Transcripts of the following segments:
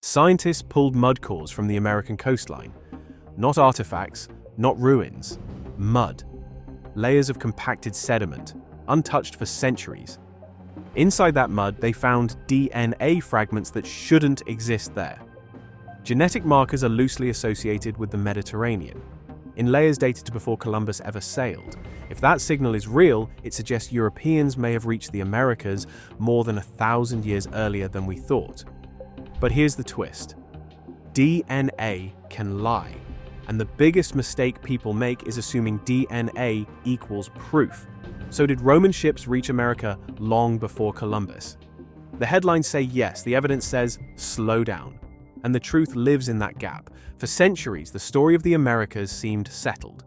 Scientists pulled mud cores from the American coastline. Not artifacts, not ruins. Mud. Layers of compacted sediment, untouched for centuries. Inside that mud, they found DNA fragments that shouldn't exist there. Genetic markers are loosely associated with the Mediterranean, in layers dated to before Columbus ever sailed. If that signal is real, it suggests Europeans may have reached the Americas more than 1,000 years earlier than we thought. But here's the twist. DNA can lie, and the biggest mistake people make is assuming DNA equals proof. So did Roman ships reach America long before Columbus? The headlines say yes, the evidence says slow down. And the truth lives in that gap. For centuries, the story of the Americas seemed settled.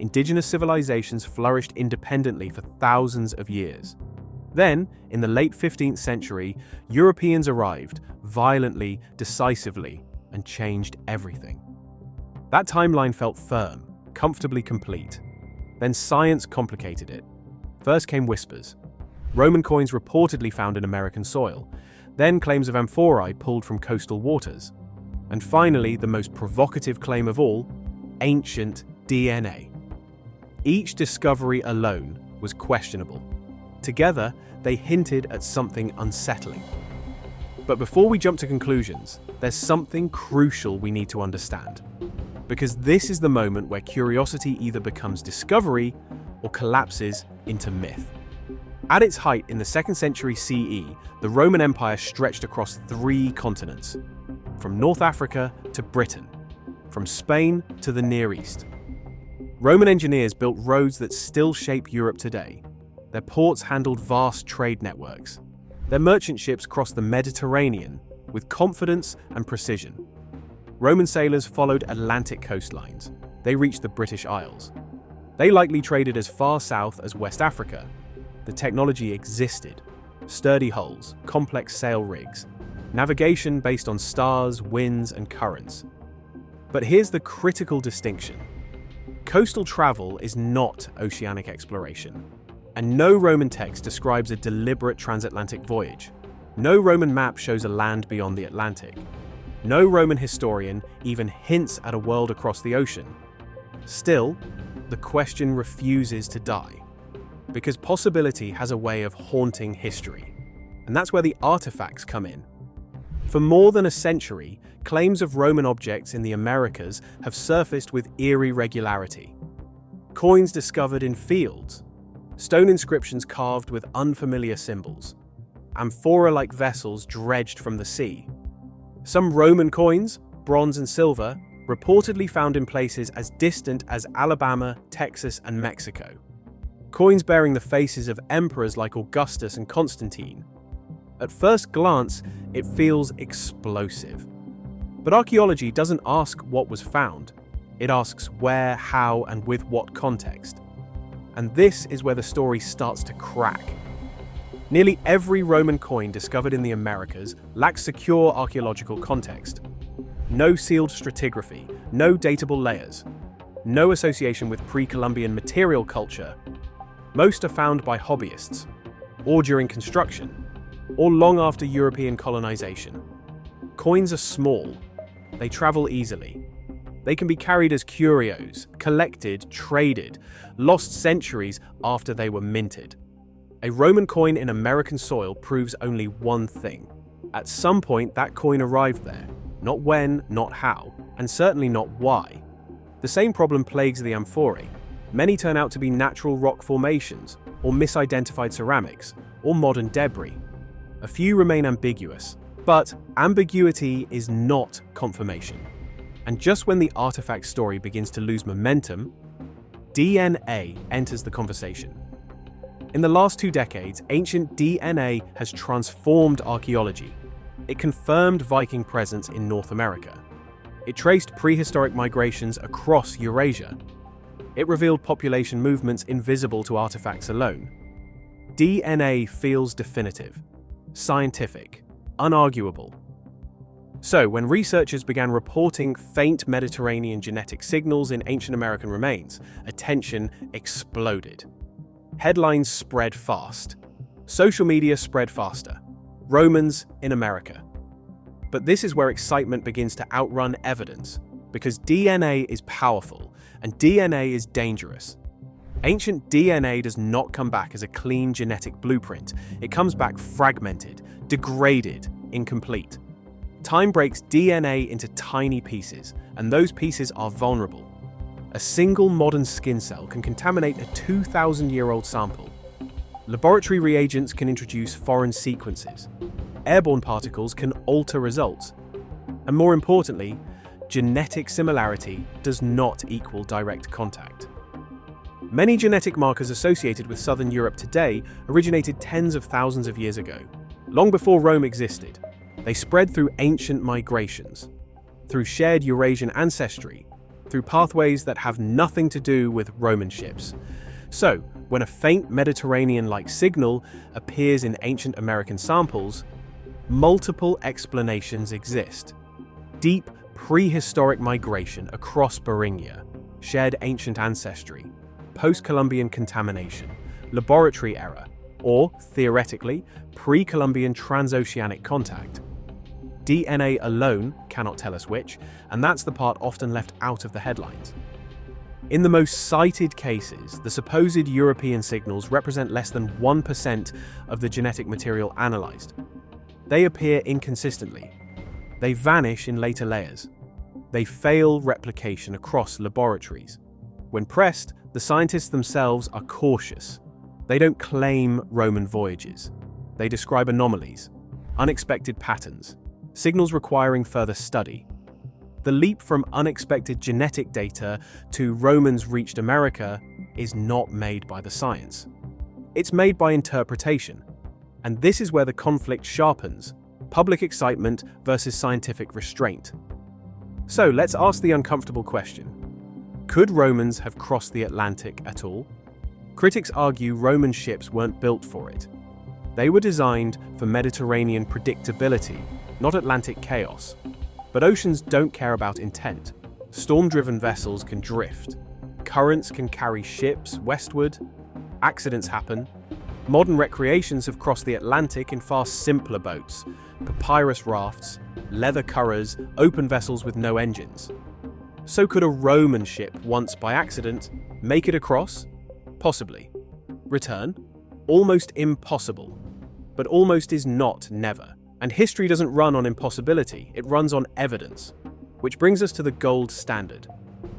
Indigenous civilizations flourished independently for thousands of years. Then, in the late 15th century, Europeans arrived, violently, decisively, and changed everything. That timeline felt firm, comfortably complete. Then science complicated it. First came whispers. Roman coins reportedly found in American soil. Then claims of amphorae pulled from coastal waters. And finally, the most provocative claim of all, ancient DNA. Each discovery alone was questionable. Together, they hinted at something unsettling. But before we jump to conclusions, there's something crucial we need to understand. Because this is the moment where curiosity either becomes discovery or collapses into myth. At its height in the 2nd century CE, the Roman Empire stretched across 3 continents, from North Africa to Britain, from Spain to the Near East. Roman engineers built roads that still shape Europe today. Their ports handled vast trade networks. Their merchant ships crossed the Mediterranean with confidence and precision. Roman sailors followed Atlantic coastlines. They reached the British Isles. They likely traded as far south as West Africa. The technology existed. Sturdy hulls, complex sail rigs, navigation based on stars, winds, and currents. But here's the critical distinction. Coastal travel is not oceanic exploration. And no Roman text describes a deliberate transatlantic voyage. No Roman map shows a land beyond the Atlantic. No Roman historian even hints at a world across the ocean. Still, the question refuses to die. Because possibility has a way of haunting history. And that's where the artifacts come in. For more than a century, claims of Roman objects in the Americas have surfaced with eerie regularity. Coins discovered in fields, stone inscriptions carved with unfamiliar symbols, amphora-like vessels dredged from the sea. Some Roman coins, bronze and silver, reportedly found in places as distant as Alabama, Texas, and Mexico. Coins bearing the faces of emperors like Augustus and Constantine. At first glance, it feels explosive. But archaeology doesn't ask what was found. It asks where, how, and with what context. And this is where the story starts to crack. Nearly every Roman coin discovered in the Americas lacks secure archaeological context. No sealed stratigraphy, no datable layers, no association with pre-Columbian material culture. Most are found by hobbyists, or during construction, or long after European colonization. Coins are small. They travel easily. They can be carried as curios, collected, traded, lost centuries after they were minted. A Roman coin in American soil proves only one thing. At some point, that coin arrived there. Not when, not how, and certainly not why. The same problem plagues the amphorae. Many turn out to be natural rock formations, or misidentified ceramics, or modern debris. A few remain ambiguous, but ambiguity is not confirmation. And just when the artifact story begins to lose momentum, DNA enters the conversation. In the last 2 decades, ancient DNA has transformed archaeology. It confirmed Viking presence in North America. It traced prehistoric migrations across Eurasia. It revealed population movements invisible to artifacts alone. DNA feels definitive, scientific, unarguable. So, when researchers began reporting faint Mediterranean genetic signals in ancient American remains, attention exploded. Headlines spread fast. Social media spread faster. Romans in America. But this is where excitement begins to outrun evidence, because DNA is powerful and DNA is dangerous. Ancient DNA does not come back as a clean genetic blueprint. It comes back fragmented, degraded, incomplete. Time breaks DNA into tiny pieces, and those pieces are vulnerable. A single modern skin cell can contaminate a 2,000-year-old sample. Laboratory reagents can introduce foreign sequences. Airborne particles can alter results. And more importantly, genetic similarity does not equal direct contact. Many genetic markers associated with southern Europe today originated tens of thousands of years ago, long before Rome existed. They spread through ancient migrations, through shared Eurasian ancestry, through pathways that have nothing to do with Roman ships. So, when a faint Mediterranean-like signal appears in ancient American samples, multiple explanations exist. Deep prehistoric migration across Beringia, shared ancient ancestry, post-Columbian contamination, laboratory error, or, theoretically, pre-Columbian transoceanic contact. DNA alone cannot tell us which, and that's the part often left out of the headlines. In the most cited cases, the supposed European signals represent less than 1% of the genetic material analyzed. They appear inconsistently. They vanish in later layers. They fail replication across laboratories. When pressed, the scientists themselves are cautious. They don't claim Roman voyages. They describe anomalies, unexpected patterns, signals requiring further study. The leap from unexpected genetic data to Romans reached America is not made by the science. It's made by interpretation. And this is where the conflict sharpens: public excitement versus scientific restraint. So let's ask the uncomfortable question. Could Romans have crossed the Atlantic at all? Critics argue Roman ships weren't built for it. They were designed for Mediterranean predictability, not Atlantic chaos. But oceans don't care about intent. Storm-driven vessels can drift. Currents can carry ships westward. Accidents happen. Modern recreations have crossed the Atlantic in far simpler boats: papyrus rafts, leather curraghs, open vessels with no engines. So could a Roman ship, once by accident, make it across? Possibly. Return? Almost impossible. But almost is not never. And history doesn't run on impossibility, it runs on evidence. Which brings us to the gold standard.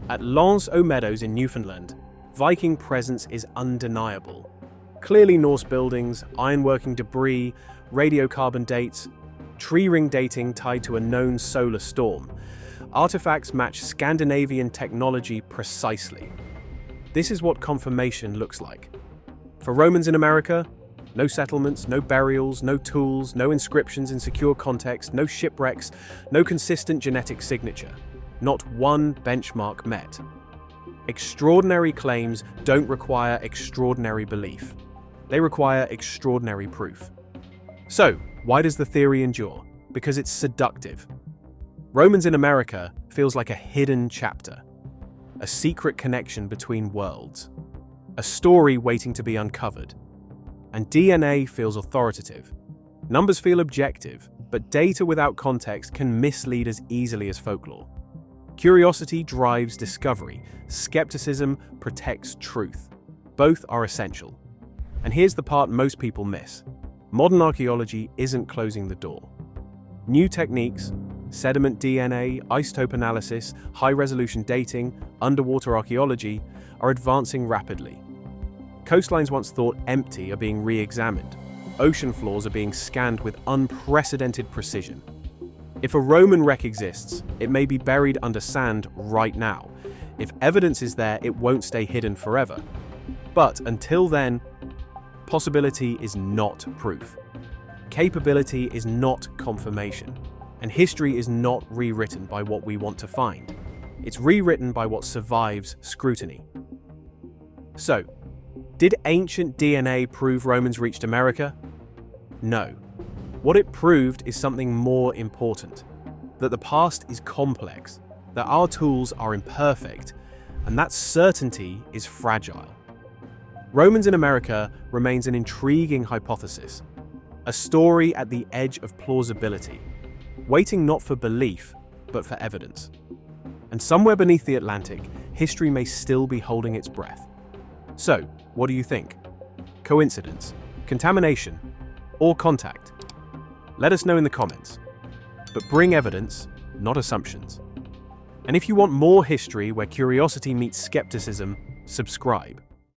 At Lens-aux-Meadows in Newfoundland, Viking presence is undeniable. Clearly Norse buildings, ironworking debris, radiocarbon dates, tree ring dating tied to a known solar storm. Artifacts match Scandinavian technology precisely. This is what confirmation looks like. For Romans in America, no settlements, no burials, no tools, no inscriptions in secure context, no shipwrecks, no consistent genetic signature. Not one benchmark met. Extraordinary claims don't require extraordinary belief. They require extraordinary proof. So, why does the theory endure? Because it's seductive. Romans in America feels like a hidden chapter, a secret connection between worlds, a story waiting to be uncovered. And DNA feels authoritative. Numbers feel objective, but data without context can mislead as easily as folklore. Curiosity drives discovery. Skepticism protects truth. Both are essential. And here's the part most people miss. Modern archaeology isn't closing the door. New techniques, sediment DNA, isotope analysis, high-resolution dating, underwater archaeology, are advancing rapidly. Coastlines once thought empty are being re-examined. Ocean floors are being scanned with unprecedented precision. If a Roman wreck exists, it may be buried under sand right now. If evidence is there, it won't stay hidden forever. But until then, possibility is not proof. Capability is not confirmation. And history is not rewritten by what we want to find. It's rewritten by what survives scrutiny. So, did ancient DNA prove Romans reached America? No. What it proved is something more important. That the past is complex, that our tools are imperfect, and that certainty is fragile. Romans in America remains an intriguing hypothesis, a story at the edge of plausibility. waiting not for belief, but for evidence. And somewhere beneath the Atlantic, history may still be holding its breath. So, what do you think? Coincidence, contamination, or contact? Let us know in the comments. But bring evidence, not assumptions. And if you want more history where curiosity meets skepticism, subscribe.